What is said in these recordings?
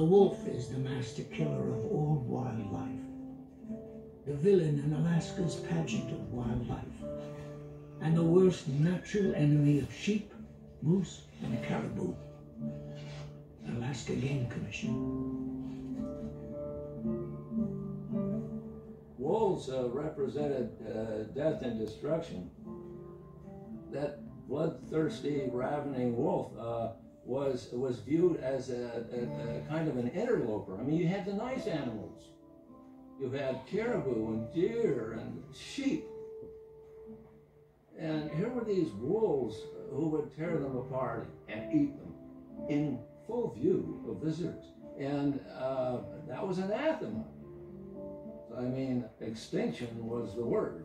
The wolf is the master killer of all wildlife, the villain in Alaska's pageant of wildlife, and the worst natural enemy of sheep, moose, and caribou. Alaska Game Commission. Wolves represented death and destruction. That bloodthirsty, ravening wolf was viewed as a kind of an interloper. I mean, you had the nice animals. You had caribou and deer and sheep. And here were these wolves who would tear them apart and eat them in full view of visitors. And that was anathema. I mean, extinction was the word.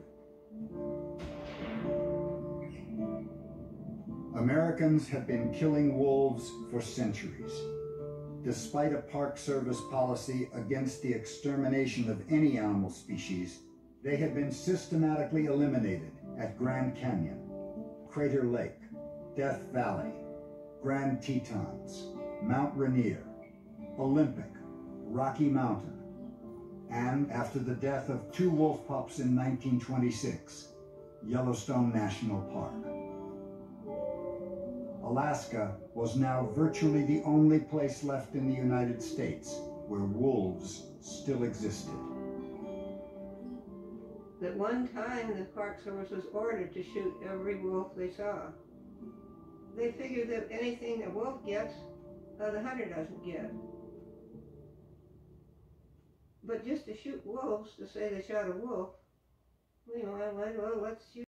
Americans have been killing wolves for centuries. Despite a Park Service policy against the extermination of any animal species, they have been systematically eliminated at Grand Canyon, Crater Lake, Death Valley, Grand Tetons, Mount Rainier, Olympic, Rocky Mountain, and after the death of 2 wolf pups in 1926, Yellowstone National Park. Alaska was now virtually the only place left in the United States where wolves still existed. At one time, the Park Service was ordered to shoot every wolf they saw. They figured that anything a wolf gets, the hunter doesn't get. But just to shoot wolves, to say they shot a wolf, well, let's shoot